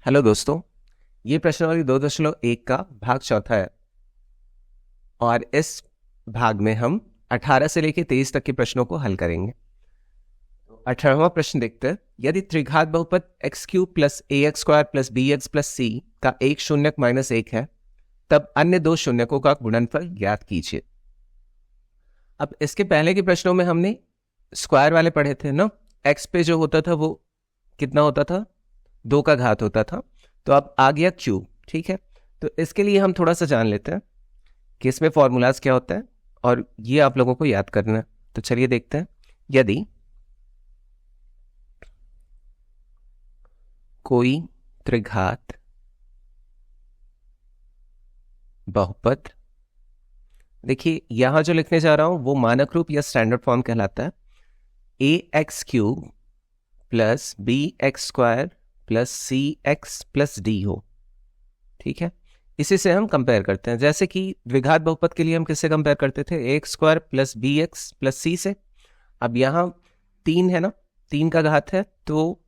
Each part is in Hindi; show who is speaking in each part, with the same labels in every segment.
Speaker 1: हेलो दोस्तों, ये प्रश्नावली 2.1 का भाग चौथा है और इस भाग में हम 18 से लेकर 23 तक के प्रश्नों को हल करेंगे। 18वां प्रश्न देखते हैं। यदि त्रिघात बहुपद X cube plus A X square plus B X plus C का एक शून्यक माइनस एक है, तब अन्य दो शून्यकों का गुणनफल ज्ञात कीजिए। अब इसके पहले के प्रश्नों में हमने स्क्वायर वाले पढ़े थे ना। एक्स पे जो होता था वो कितना होता था, 2 का घात होता था। तो अब आ गया क्यूब, ठीक है। तो इसके लिए हम थोड़ा सा जान लेते हैं कि इसमें फॉर्मूलाज क्या होता है और ये आप लोगों को याद करना है। तो चलिए देखते हैं। यदि कोई त्रिघात बहुपद, देखिए यहां जो लिखने जा रहा हूं वो मानक रूप या स्टैंडर्ड फॉर्म कहलाता है। A X cube plus B X square plus C X plus D हो, ठीक है। इसी से हम कंपेयर करते हैं। जैसे कि द्विघात बहुपद के लिए हम किससे कंपेयर करते थे, A X square plus B X plus C से। अब यहाँ 3 है ना, 3 का घात है तो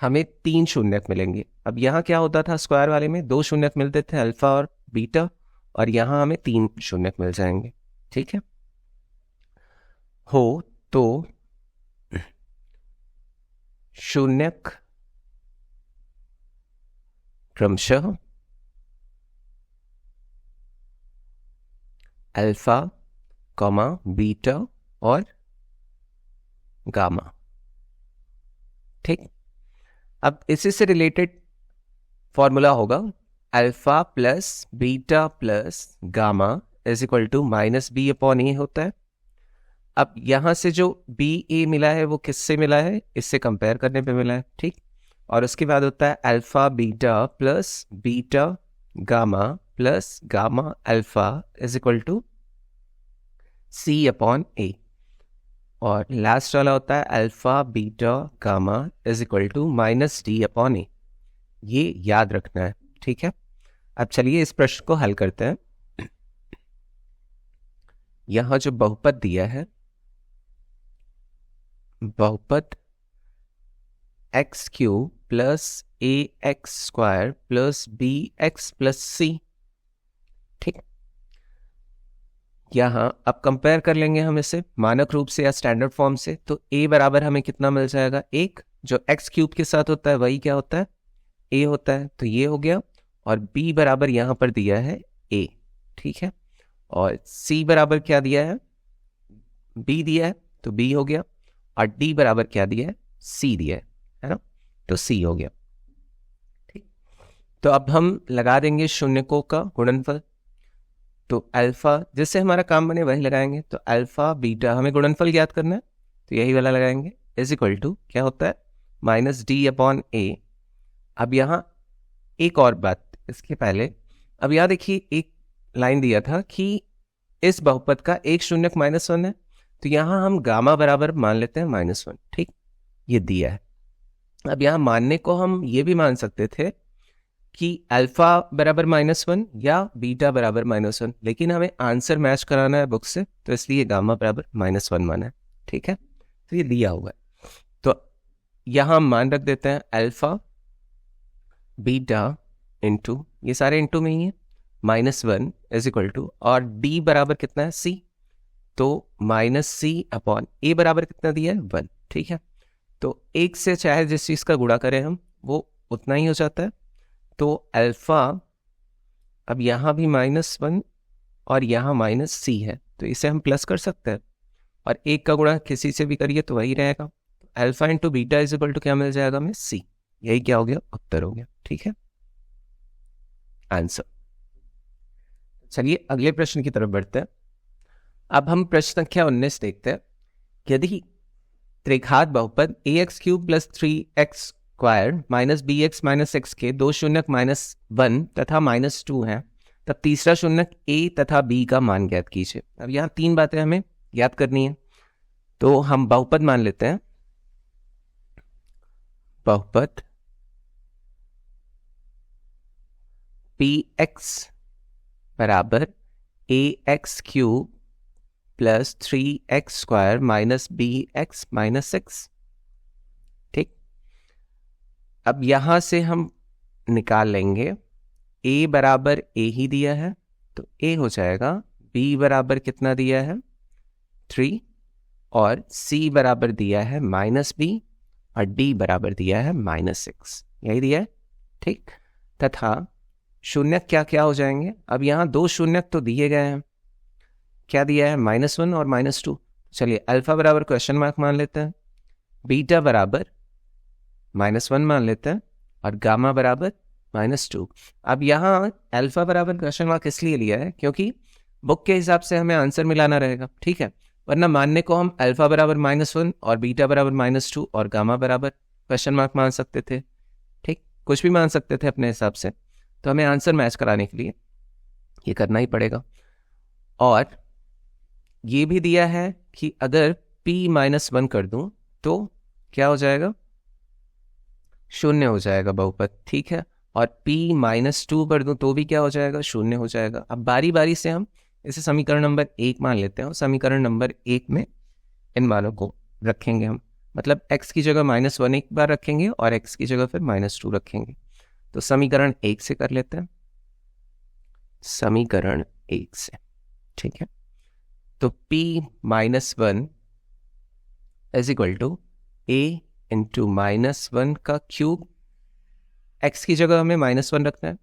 Speaker 1: हमें 3 शून्यक मिलेंगे। अब यहाँ क्या होता था, स्क्वायर वाले में 2 शून्यक मिलते थे, अल्फा और बीटा, और यहाँ हमें 3 शून्यक मिल जाएंगे, ठीक है। हो तो शून्यक क्रमशः अल्फा कॉमा बीटा और गामा, ठीक। अब इसी से रिलेटेड फॉर्मूला होगा alpha plus beta plus gamma is equal to minus B upon A होता है। अब यहां से जो बी ए मिला है वो किससे मिला है, इससे कंपेयर करने पे मिला है, ठीक। और उसके बाद होता है alpha beta gamma plus gamma alpha is equal to C upon A. और लास्ट वाला होता है alpha beta gamma is equal to minus D upon A. ये याद रखना है, ठीक है। अब चलिए इस प्रश्न को हल करते हैं। यहां जो बहुपद दिया है, बहुपद X cube plus A X square plus B X plus C, ठीक। यहां अब कंपेयर कर लेंगे हम इसे मानक रूप से या स्टैंडर्ड फॉर्म से। तो a बराबर हमें कितना मिल जाएगा, 1। जो एक्स क्यूब के साथ होता है वही क्या होता है, a होता है, तो ये हो गया। और b बराबर यहां पर दिया है a, ठीक है। और c बराबर क्या दिया है, b दिया है, तो b हो गया। और d बराबर क्या दिया है, c दिया है ना, तो c हो गया, ठीक। तो अब हम लगा देंगे शून्यकों का गुणनफल। तो अल्फा, जिससे हमारा काम बने वही लगाएंगे। तो अल्फा बीटा, हमें गुणनफल ज्ञात करना है तो यही वाला लगाएंगे, इज इक्वल टू क्या होता है, माइनस डी अपॉन ए। अब यहाँ एक और बात इसके पहले, अब यहाँ देखिए एक लाइन दिया था कि इस बहुपद का एक शून्यक -1 है, तो यहाँ हम गामा बराबर मान लेते हैं -1, ठीक। ये दिया है। अब यहाँ मानने को हम ये भी मान सकते थे कि अल्फा बराबर -1 या बीटा बराबर -1, लेकिन हमें आंसर मैच कराना है बुक से, तो इसलिए गामा बराबर -1 माना है, ठीक है। तो ये दिया हुआ है, तो यहां मान रख देते हैं अल्फा बीटा इंटू, ये सारे इंटू में ही है, -1 इज इक्वल टू, और डी बराबर कितना है, सी, तो -c अपॉन ए बराबर कितना दिया है, 1, ठीक है। तो एक से चाहे जिस चीज का गुणा करें हम वो उतना ही हो जाता है। तो अल्फा, अब यहां भी -1 और यहां -c है, तो इसे हम प्लस कर सकते हैं, और एक का गुणा किसी से भी करिए तो वही रहेगा। Alpha into beta is equal to क्या मिल जाएगा हमें, c। यही क्या हो गया, उत्तर हो गया, ठीक है, आंसर। चलिए अगले प्रश्न की तरफ बढ़ते हैं। अब हम प्रश्न संख्या 19 देखते हैं। यदि त्रिघात बहुपद A X cube plus 3x square minus B X minus X के दो शून्यक -1 तथा -2 है, तब तीसरा शून्यक a तथा b का मान ज्ञात कीजिए। अब यहाँ 3 बातें हमें याद करनी है, तो हम बहुपद मान लेते हैं। बहुपद पी एक्स बराबर A X cube plus 3x square minus B X minus X, ठीक। अब यहां से हम निकाल लेंगे, a बराबर a ही दिया है तो a हो जाएगा, b बराबर कितना दिया है 3, और c बराबर दिया है -b, और d बराबर दिया है -6, यही दिया है, ठीक। तथा शून्यक क्या क्या हो जाएंगे, अब यहाँ दो शून्यक तो दिए गए हैं, क्या दिया है -1 और -2। चलिए अल्फा बराबर क्वेश्चन मार्क मान लेते हैं, बीटा बराबर -1 मान लेते हैं, और गामा बराबर -2। अब यहाँ अल्फा बराबर क्वेश्चन मार्क इसलिए लिया है क्योंकि बुक के हिसाब से हमें आंसर मिलाना रहेगा, ठीक है, वरना मानने को हम अल्फा बराबर -1 और बीटा बराबर -2 और गामा बराबर क्वेश्चन मार्क मान सकते थे, ठीक, कुछ भी मान सकते थे अपने हिसाब से। तो हमें आंसर मैच कराने के लिए ये करना ही पड़ेगा। और ये भी दिया है कि अगर p-1 कर दूं तो क्या हो जाएगा, शून्य हो जाएगा बहुपद, ठीक है, और p-2 कर दूं तो भी क्या हो जाएगा, शून्य हो जाएगा। अब बारी बारी से हम इसे समीकरण नंबर 1 मान लेते हैं, और समीकरण नंबर 1 में इन मानों को रखेंगे हम, मतलब x की जगह -1 एक बार रखेंगे और x की जगह फिर -2 रखेंगे। तो समीकरण 1 से कर लेते हैं, समीकरण 1 से, ठीक है। तो p-1 is equal to a into -1 का क्यूब, x की जगह हमें -1 रखना है,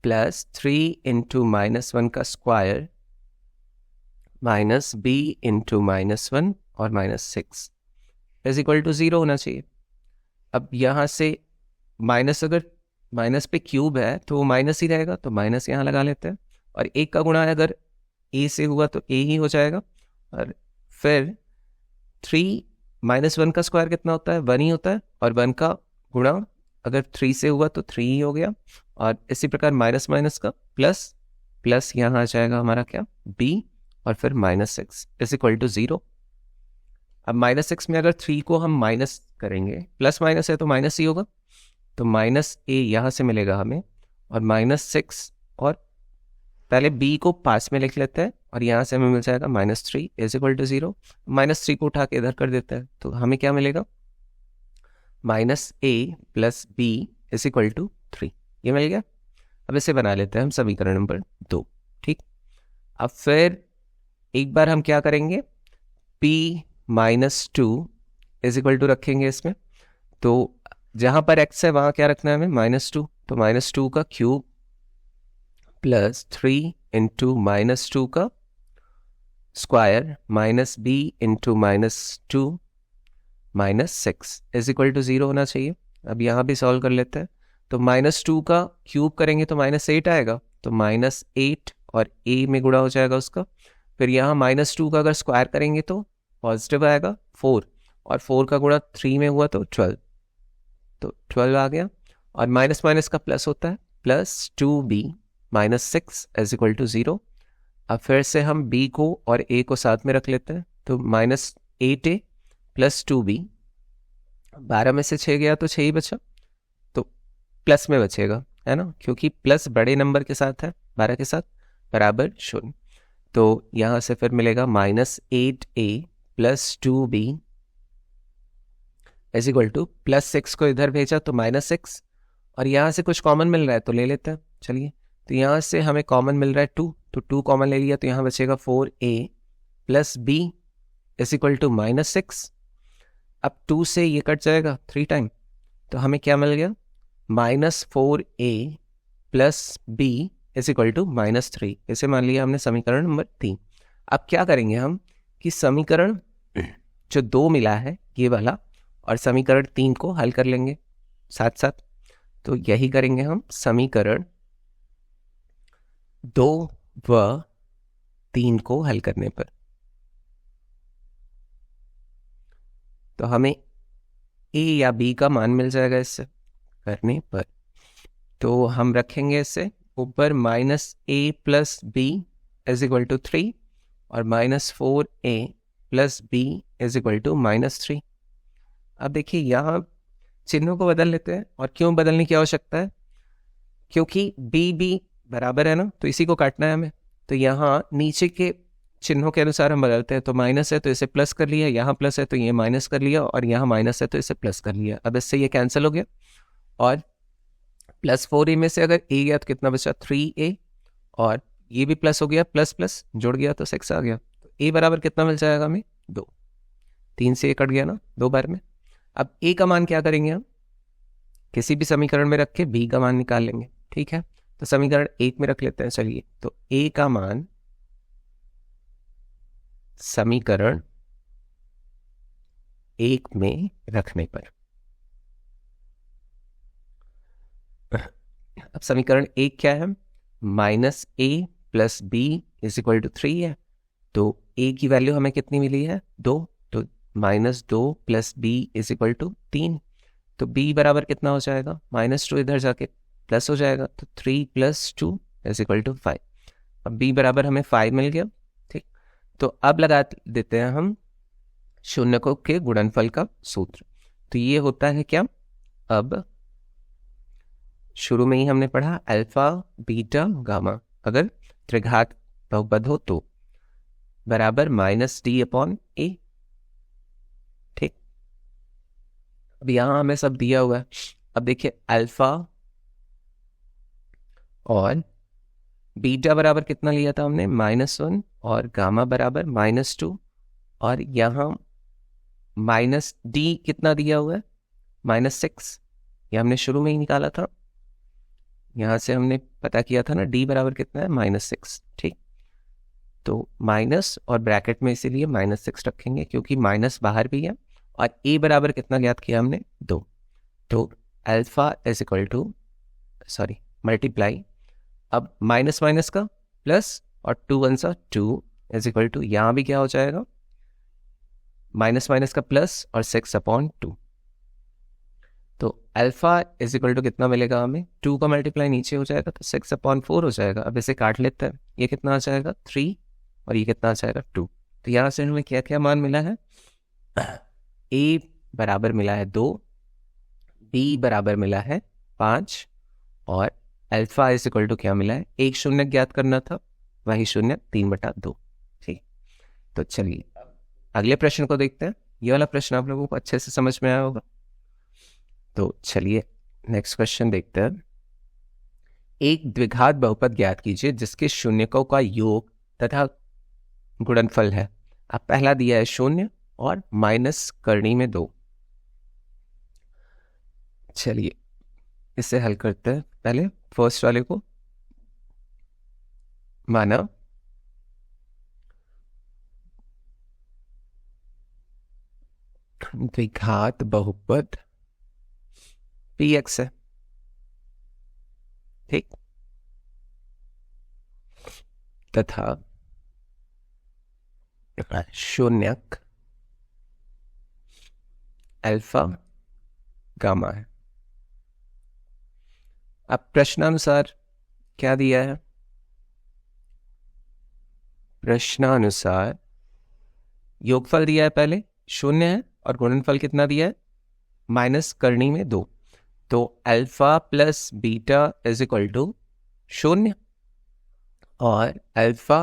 Speaker 1: प्लस 3 इंटू -1 का स्क्वायर माइनस b इंटू -1 और -6 इज इक्वल टू 0 होना चाहिए। अब यहाँ से माइनस, अगर माइनस पे क्यूब है तो वो माइनस ही रहेगा, तो माइनस यहाँ लगा लेते हैं, और एक का गुणा अगर a से हुआ तो a ही हो जाएगा, और फिर 3 -1 का स्क्वायर कितना होता है, 1 ही होता है, और 1 का गुणा अगर 3 से हुआ तो 3 ही हो गया, और इसी प्रकार माइनस माइनस का प्लस, प्लस यहाँ आ जाएगा हमारा क्या b, और फिर -6 इज इक्वल टू 0। अब -6 में अगर 3 को हम माइनस करेंगे, प्लस माइनस है तो माइनस ही होगा, तो -a यहाँ से मिलेगा हमें, और -6, और पहले b को पास में लिख लेते हैं, और यहाँ से हमें मिल जाएगा -3 इज इक्वल टू 0। -3 को उठा के इधर कर देते हैं, तो हमें क्या मिलेगा, -a plus b is equal to 3, ये मिल गया। अब इसे बना लेते हैं हम समीकरण नंबर 2, ठीक। अब फिर एक बार हम क्या करेंगे, p-2 इज इक्वल टू रखेंगे इसमें, तो जहाँ पर x है वहाँ क्या रखना है हमें, -2, तो -2 का क्यूब प्लस 3 इंटू -2 का square minus b into -2 -6 is equal to 0 होना चाहिए। अब यहाँ भी सॉल्व कर लेते हैं, तो -2 का क्यूब करेंगे तो -8 आएगा, तो -8 और a में गुणा हो जाएगा उसका, फिर यहाँ -2 का अगर स्क्वायर करेंगे तो पॉजिटिव आएगा 4, और 4 का गुणा 3 में हुआ तो 12, तो 12 आ गया, और माइनस माइनस का प्लस होता है, plus 2b -6 is equal to 0। अब फिर से हम b को और a को साथ में रख लेते हैं, तो -8a प्लस 2b, 12 में से 6 गया तो 6 ही बचा, तो प्लस में बचेगा, है ना, क्योंकि प्लस बड़े नंबर के साथ है, 12 के साथ, बराबर 0। तो यहाँ से फिर मिलेगा -8a plus 2b is equal to, +6 को इधर भेजा तो -6, और यहाँ से कुछ कॉमन मिल रहा है तो ले लेते हैं, चलिए। तो यहाँ से हमें कॉमन मिल रहा है 2, तो 2 कॉमन ले लिया, तो यहाँ बचेगा 4a plus b is equal to -6। अब 2 से ये कट जाएगा 3 टाइम, तो हमें क्या मिल गया, -4a plus b is equal to -3। इसे मान लिया हमने समीकरण नंबर 3। अब क्या करेंगे हम कि समीकरण जो 2 मिला है ये वाला, और समीकरण 3 को हल कर लेंगे साथ साथ, तो यही करेंगे हम समीकरण 2 व 3 को हल करने पर। तो हमें a या b का मान मिल जाएगा इससे करने पर, तो हम रखेंगे इसे ऊपर -a plus b is equal to 3, और -4a plus b is equal to -3। अब देखिए यहाँ चिन्हों को बदल लेते हैं, और क्यों बदलने की आवश्यकता है, क्योंकि b बराबर है ना, तो इसी को काटना है हमें, तो यहाँ नीचे के चिन्हों के अनुसार हम बदलते हैं, तो माइनस है तो इसे प्लस कर लिया, यहाँ प्लस है तो ये माइनस कर लिया, और यहाँ माइनस है तो इसे प्लस कर लिया। अब इससे ये कैंसिल हो गया, और +4a में से अगर a गया तो कितना बचा 3a, और ये भी प्लस हो गया, प्लस प्लस जुड़ गया तो 6 आ गया। तो a बराबर कितना मिल जाएगा हमें 2, 3 से a कट गया ना 2 बार में। अब a का मान क्या करेंगे हम, किसी भी समीकरण में रख के b का मान निकाल लेंगे, ठीक है। तो समीकरण 1 में रख लेते हैं, चलिए। तो a का मान समीकरण 1 में रखने पर, अब समीकरण 1 क्या है, -a + b = 3 है। तो a की वैल्यू हमें कितनी मिली है 2, तो -2 + b = 3। तो b बराबर कितना हो जाएगा, -2 इधर जाके प्लस हो जाएगा, तो 3 + 2 = 5। अब b बराबर हमें 5 मिल गया, ठीक। तो अब लगा देते हैं हम शून्यकों के गुणनफल का सूत्र। तो ये होता है क्या, अब शुरू में ही हमने पढ़ा अल्फा बीटा गामा अगर त्रिघात बहुपद हो तो बराबर -d/a, ठीक। अब यहां हमें सब दिया हुआ है। अब देखिए अल्फा और बीटा बराबर कितना लिया था हमने -1, और गामा बराबर -2, और यहाँ -d कितना दिया हुआ है -6, ये हमने शुरू में ही निकाला था। यहाँ से हमने पता किया था ना d बराबर कितना है -6, ठीक। तो माइनस और ब्रैकेट में इसीलिए -6 रखेंगे क्योंकि माइनस बाहर भी है, और a बराबर कितना ज्ञात किया हमने 2। तो अल्फा सॉरी मल्टीप्लाई, अब माइनस माइनस का प्लस और 2 × 2 यहाँ भी क्या हो जाएगा माइनस माइनस का प्लस और 6/2। तो अल्फा कितना मिलेगा हमें, 2 का मल्टीप्लाई नीचे हो जाएगा तो 6/4 हो जाएगा। अब इसे काट लेते हैं, ये कितना आ जाएगा 3 और ये कितना आ जाएगा 2। तो यहाँ से हमें क्या क्या मान मिला है, a बराबर मिला है 2, b बराबर मिला है 5, और अल्फा क्या मिला है, एक शून्य ज्ञात करना था, वही शून्य 3/2, ठीक। तो चलिए अगले प्रश्न को देखते हैं। ये वाला प्रश्न आप लोगों को अच्छे से समझ में आया होगा। तो चलिए नेक्स्ट क्वेश्चन देखते हैं। एक द्विघात बहुपद ज्ञात कीजिए जिसके शून्यकों का योग तथा गुणनफल है। अब पहला दिया है 0 और माइनस करनी में 2। चलिए इसे हल करते हैं। पहले फर्स्ट वाले को, माना द्विघात बहुपद px है, ठीक, तथा शून्यक अल्फा गामा है। अब प्रश्नानुसार क्या दिया है, प्रश्नानुसार योगफल दिया है, पहले 0 है, और गुणनफल कितना दिया है माइनस करनी में 2। तो अल्फा प्लस बीटा = 0 और अल्फा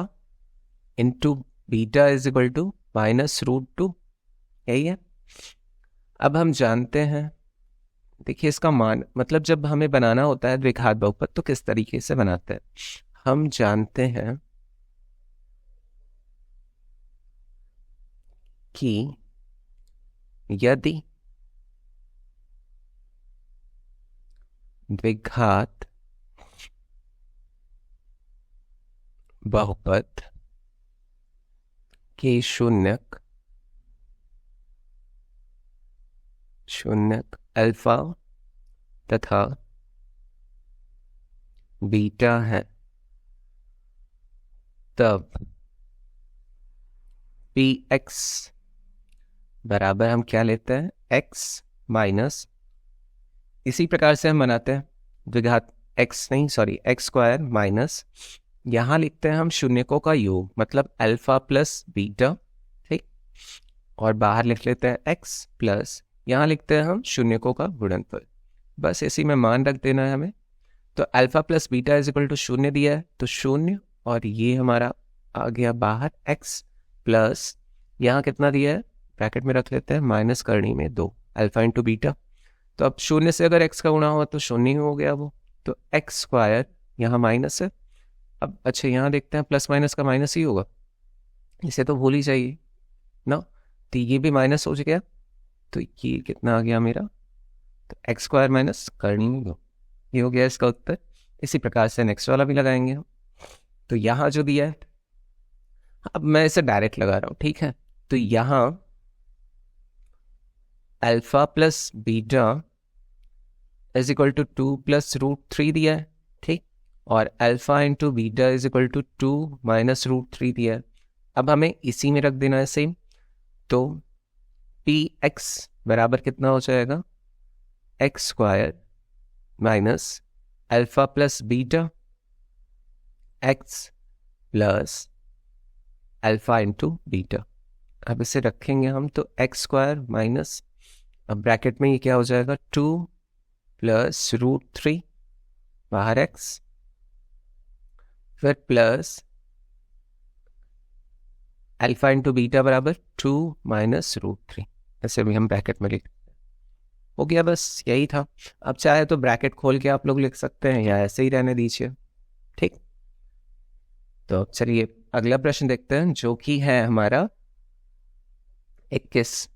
Speaker 1: इंटू बीटा = -√2, यही है। अब हम जानते हैं, देखिए इसका मान मतलब जब हमें बनाना होता है द्विघात बहुपद तो किस तरीके से बनाते हैं, हम जानते हैं कि यदि द्विघात बहुपद के शून्यक अल्फा तथा बीटा है, तब px बराबर हम क्या लेते हैं x माइनस, इसी प्रकार से हम बनाते हैं द्विघात x² माइनस, यहाँ लिखते हैं हम शून्यकों का योग मतलब अल्फा प्लस बीटा, ठीक, और बाहर लिख लेते हैं x प्लस, यहाँ लिखते हैं हम शून्यकों का गुणनफल। बस इसी में मान रख देना है हमें। तो अल्फा प्लस बीटा = 0 दिया है तो 0, और ये हमारा आ गया बाहर x प्लस, यहाँ कितना दिया है ब्रैकेट में रख लेते हैं माइनस करनी में 2 अल्फा इंटू बीटा। तो अब 0 से अगर x का गुणा हुआ तो 0 ही हो गया वो, तो एक्स स्क्वायर यहाँ माइनस है। अब अच्छा यहाँ देखते हैं, प्लस माइनस का माइनस ही होगा, इसे तो भूल ही जाइए ना। तो ये भी माइनस हो गया, तो ये कितना आ गया मेरा, तो एक्स स्क्वायर माइनस करनी ही, ये हो गया इसका उत्तर। इसी प्रकार से नेक्स्ट वाला भी लगाएंगे हम। तो यहाँ जो दिया है, अब मैं इसे डायरेक्ट लगा रहा हूँ, ठीक है। तो यहाँ alpha plus beta is equal to 2 + √3 दिया है, ठीक। और alpha into beta is equal to 2 - √3 दिया है। अब हमें इसी में रख देना है सेम। तो पी एक्स बराबर कितना हो जाएगा, x square minus alpha plus beta x plus alpha into beta. अब इसे रखेंगे हम, तो एक्स स्क्वायर माइनस, अब ब्रैकेट में ये क्या हो जाएगा, 2 + √3 बाहर एक्स, फिर प्लस अल्फा इंटू बीटा बराबर 2 - √3। ऐसे भी हम ब्रैकेट में लिख, हो गया, बस यही था। अब चाहे तो ब्रैकेट खोल के आप लोग लिख सकते हैं या ऐसे ही रहने दीजिए, ठीक। तो अब चलिए अगला प्रश्न देखते हैं, जो कि है हमारा 21।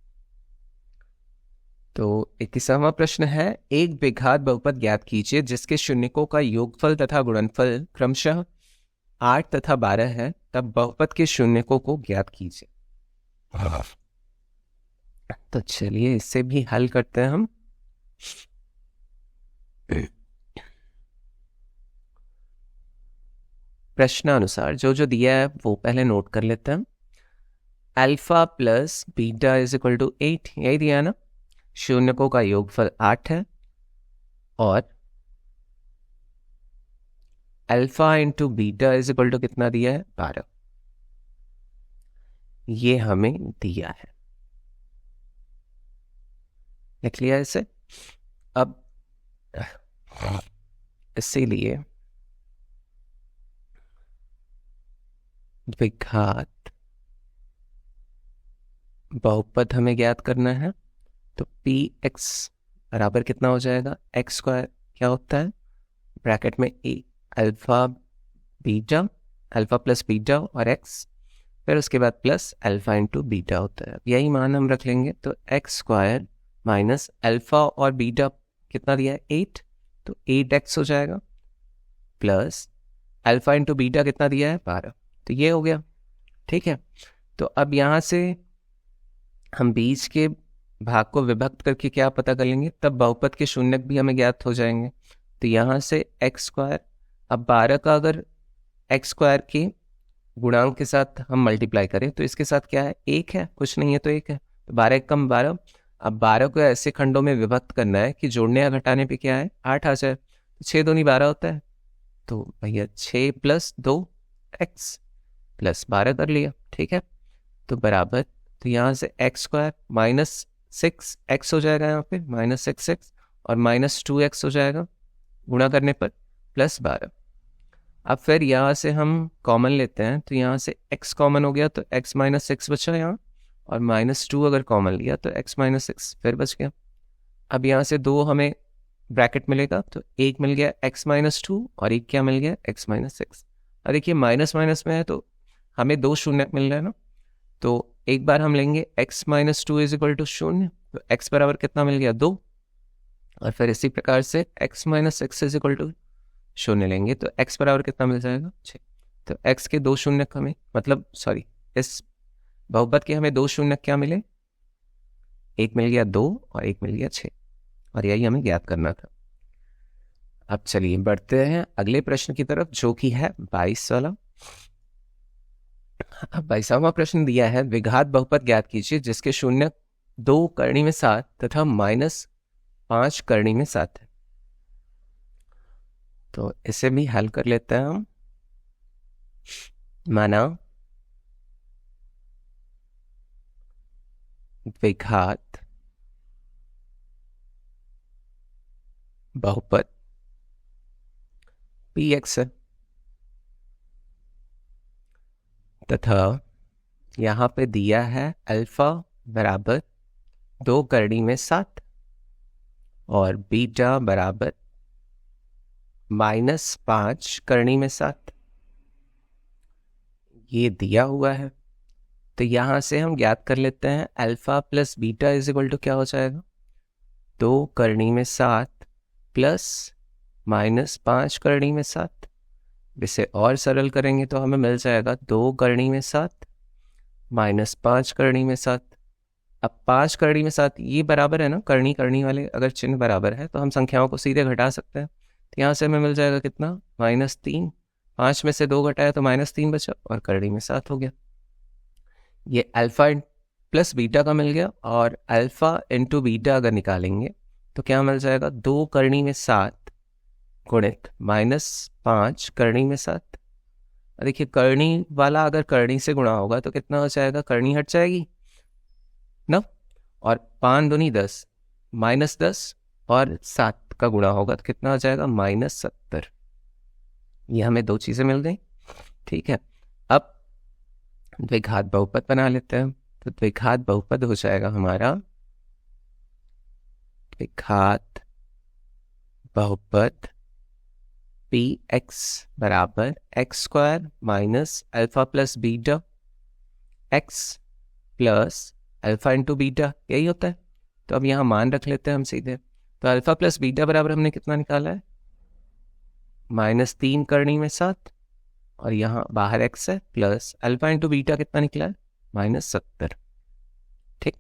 Speaker 1: तो 21वां प्रश्न है, एक द्विघात बहुपद ज्ञात कीजिए जिसके शून्यकों का योगफल तथा गुणनफल क्रमशः 8 तथा 12 है, तब बहुपद के शून्यकों को ज्ञात कीजिए। तो चलिए इसे भी हल करते हैं हम। प्रश्नानुसार जो जो दिया है वो पहले नोट कर लेते हैं। Alpha plus beta is equal to 8, यही दिया है ना। शून्यकों का योगफल 8 है, और alpha into beta is equal to कितना दिया है, 12। ये हमें दिया है, लिख लिया इसे। अब इसीलिए द्विघात बहुपद हमें ज्ञात करना है। तो पी एक्स बराबर कितना हो जाएगा, एक्स स्क्वायर क्या होता है, ब्रैकेट में A alpha beta, alpha plus beta और एक्स, फिर उसके बाद प्लस अल्फा इंटू बीटा होता है। यही मान हम रख लेंगे। तो एक्स स्क्वायर माइनस अल्फा और बीटा कितना दिया है, 8, तो 8x हो जाएगा, प्लस अल्फा इंटू बीटा कितना दिया है, 12। तो ये हो गया, ठीक है। तो अब यहाँ से हम बीच के भाग को विभक्त करके क्या पता कर लेंगे, तब बहुपद के शून्यक भी हमें ज्ञात हो जाएंगे। तो यहाँ से एक्स स्क्वायर, अब 12 का अगर एक्स स्क्वायर के गुणांक के साथ हम मल्टीप्लाई करें तो इसके साथ क्या है, 1 है, कुछ नहीं है तो 1 है, तो 12 कम 12। अब 12 को ऐसे खंडों में विभक्त करना है कि जोड़ने या घटाने पे क्या है, 8 आ जाए। तो 6 दूनी 12 होता है, तो भैया 6 + 2 एक्स प्लस 12 कर लिया, ठीक है। तो बराबर, तो यहाँ से एक्स स्क्वायर माइनस 6x हो जाएगा, यहाँ पे -6x, और -2x हो जाएगा गुणा करने पर, प्लस 12। अब फिर यहाँ से हम कॉमन लेते हैं, तो यहाँ से x कॉमन हो गया, तो x - 6 बचा यहाँ, और -2 अगर कॉमन लिया तो x - 6 फिर बच गया। अब यहाँ से 2 हमें ब्रैकेट मिलेगा, तो एक मिल गया x - 2 और एक क्या मिल गया, x - 6। अब देखिए माइनस माइनस में है तो हमें 2 शून्य मिल रहा है ना, तो एक बार हम लेंगे x - 2 इज इक्वल टू 0, तो x बराबर कितना मिल गया, 2। और फिर इसी प्रकार से x - 6 इज इक्वल टू 0 लेंगे, तो x बराबर कितना मिल जाएगा, 6। तो x के 2 शून्य हमें, मतलब सॉरी, इस बहुपद के हमें 2 शून्य क्या मिले, एक मिल गया 2 और एक मिल गया 6, और यही हमें ज्ञात करना था। अब चलिए बढ़ते हैं अगले प्रश्न की तरफ, जो कि है 22 वाला। 22वां प्रश्न दिया है, द्विघात बहुपद ज्ञात कीजिए जिसके शून्य 2 करनी में 7 तथा -5 करनी में 7 है। तो इसे भी हल कर लेते हैं हम। माना द्विघात बहुपद px है, तथा यहाँ पे दिया है अल्फा बराबर 2 करनी में 7 और बीटा बराबर -5 करनी में 7 ये दिया हुआ है। तो यहाँ से हम ज्ञात कर लेते हैं alpha plus beta is equal to क्या हो जाएगा, 2 करनी में 7 प्लस -5 करनी में 7। इसे और सरल करेंगे तो हमें मिल जाएगा 2 करनी में 7 -5 करनी में 7। अब 5 करनी में 7 ये बराबर है ना, करनी करनी वाले अगर चिन्ह बराबर है तो हम संख्याओं को सीधे घटा सकते हैं। तो यहाँ से हमें मिल जाएगा कितना, -3। 5 में से 2 घटाया तो -3 बचा और करनी में 7 हो गया। ये अल्फा प्लस बीटा का मिल गया। और अल्फा इंटू बीटा अगर निकालेंगे तो क्या मिल जाएगा, 2 करनी में 7 गुणित -5 करनी में 7। देखिए करनी वाला अगर करनी से गुणा होगा तो कितना हो जाएगा, करनी हट जाएगी ना, और 5 दूनी 10 -10 और 7 का गुणा होगा तो कितना हो जाएगा, -70। ये हमें 2 चीजें मिल गई। ठीक है, अब द्विघात बहुपद बना लेते हैं। तो द्विघात बहुपद हो जाएगा हमारा द्विघात बहुपद px बराबर x² minus alpha plus beta x plus alpha into beta, यही होता है। तो अब यहाँ मान रख लेते हैं हम सीधे। तो अल्फा प्लस बीटा बराबर हमने कितना निकाला है, -3 करनी में 7 और यहाँ बाहर x है प्लस अल्फा इंटू बीटा कितना निकला है, -70। ठीक,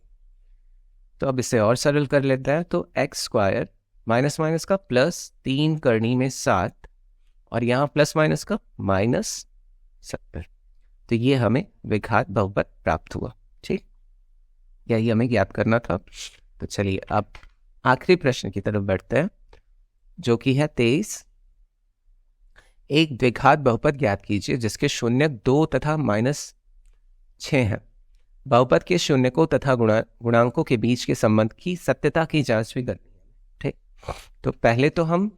Speaker 1: तो अब इसे और सरल कर लेते हैं। तो x² माइनस माइनस का +3 करनी में 7 और यहाँ प्लस माइनस का -70। तो ये हमें द्विघात बहुपद प्राप्त हुआ। ठीक, यही हमें ज्ञात करना था। तो चलिए अब आखिरी प्रश्न की तरफ बढ़ते हैं, जो कि है 23। एक द्विघात बहुपद ज्ञात कीजिए जिसके शून्य 2 तथा -6 है। बहुपद के शून्यकों तथा गुणांकों के बीच के संबंध की सत्यता की जांच भी करनी है। ठीक, तो पहले तो हम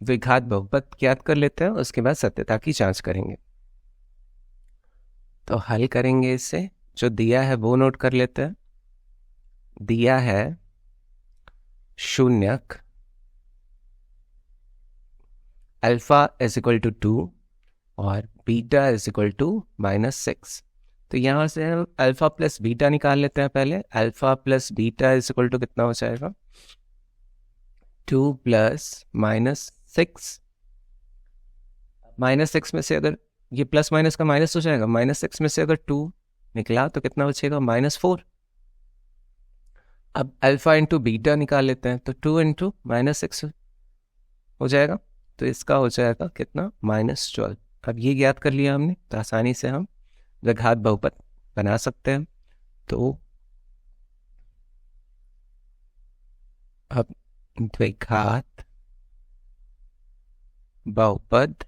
Speaker 1: द्विघात बहुपद ज्ञात कर लेते हैं, उसके बाद सत्यता की जांच करेंगे। तो हल करेंगे इसे, जो दिया है वो नोट कर लेते हैं। दिया है शून्यक अल्फा इज इक्वल टू 2 और बीटा इज इक्वल टू -6। तो यहां से हम अल्फा प्लस बीटा निकाल लेते हैं पहले। Alpha plus beta is equal to कितना हो जाएगा, 2 प्लस -6। -6 में से अगर ये प्लस माइनस का माइनस हो जाएगा, -6 में से अगर 2 निकला तो कितना बचेगा, -4। अब अल्फा इंटू बीटा निकाल लेते हैं। तो 2 इंटू -6 हो जाएगा, तो इसका हो जाएगा कितना, -12। अब ये ज्ञात कर लिया हमने, तो आसानी से हम द्विघात बहुपद बना सकते हैं। तो अब द्विघात बहुपद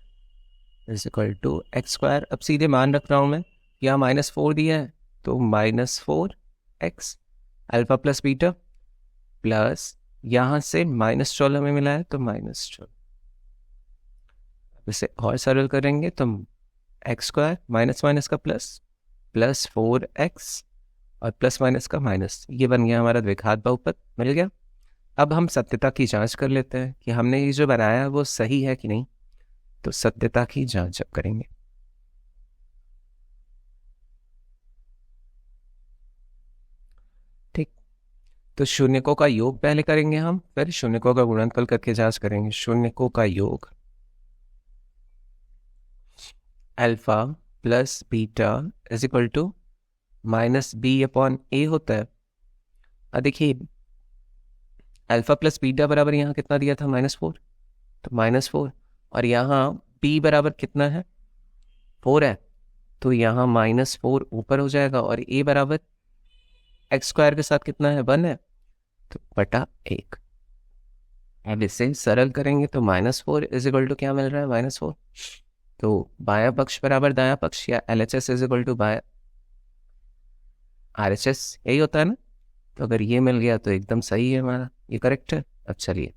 Speaker 1: इज इक्वल टू x²। अब सीधे मान रख रहा हूं मैं, यहाँ -4 दिया है तो -4x alpha plus beta plus यहाँ से -12 हमें मिला है तो -12। इसे और सरल करेंगे तो x² माइनस माइनस का प्लस 4x और प्लस माइनस का माइनस, ये बन गया हमारा द्विघात बहुपद, मिल गया। अब हम सत्यता की जांच कर लेते हैं कि हमने ये जो बनाया है वो सही है कि नहीं। तो सत्यता की जांच अब करेंगे। ठीक, तो शून्यकों का योग पहले करेंगे हम, फिर शून्यकों का गुणनफल करके जांच करेंगे। शून्यकों का योग alpha plus beta is equal to -b/a होता है। अब देखिए अल्फा प्लस बीटा बराबर यहाँ कितना दिया था, -4, तो -4 और यहाँ b बराबर कितना है, 4 है, तो यहाँ -4 ऊपर हो जाएगा और a बराबर x² के साथ कितना है, 1 है, तो बटा 1। अब इसे सरल करेंगे तो -4 इज इक्वल टू क्या मिल रहा है, -4। तो बायां पक्ष बराबर दायां पक्ष या LHS इज इक्वल टू बायां RHS, यही होता है ना। तो अगर ये मिल गया तो एकदम सही है हमारा, ये करेक्ट है। अब चलिए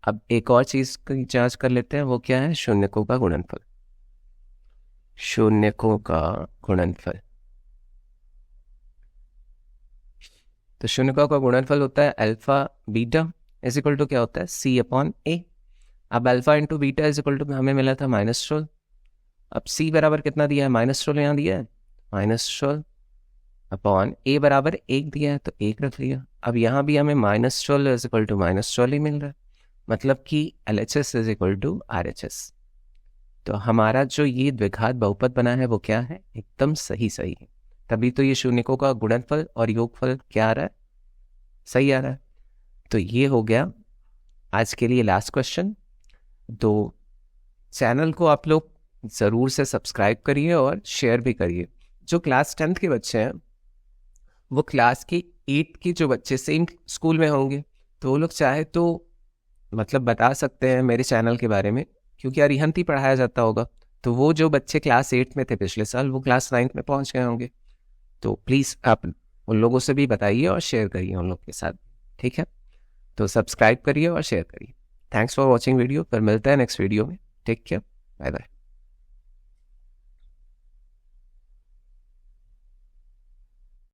Speaker 1: अब एक और चीज की जांच कर लेते हैं, वो क्या है, शून्यकों का गुणनफल। शून्यकों का गुणनफल, तो शून्यकों का गुणनफल होता है alpha beta is equal to क्या होता है, C/A। अब alpha into beta is equal to हमें मिला था -12। अब सी बराबर कितना दिया है, -12 यहाँ दिया है, -12 अपॉन ए बराबर 1 दिया है तो 1 रख लिया। अब यहाँ भी हमें -12 इज इक्वल टू -12 ही मिल रहा है, मतलब कि LHS is equal to RHS। तो हमारा जो ये द्विघात बहुपद बना है वो क्या है, एकदम सही है। तभी तो ये शून्यकों का गुणनफल और योगफल क्या आ रहा है, सही आ रहा है। तो ये हो गया आज के लिए लास्ट क्वेश्चन। तो चैनल को आप लोग ज़रूर से सब्सक्राइब करिए और शेयर भी करिए। जो क्लास 10th के बच्चे हैं वो क्लास के 8 के जो बच्चे सेम स्कूल में होंगे, तो वो लोग चाहे तो मतलब बता सकते हैं मेरे चैनल के बारे में, क्योंकि अरिहंत ही पढ़ाया जाता होगा। तो वो जो बच्चे क्लास 8 में थे पिछले साल, वो क्लास 9 में पहुंच गए होंगे। तो प्लीज़ आप उन लोगों से भी बताइए और शेयर करिए उन लोग के साथ, ठीक है। तो सब्सक्राइब करिए और शेयर करिए। Thanks for watching video. पर मिलता है नेक्स्ट वीडियो में। Take care, bye bye.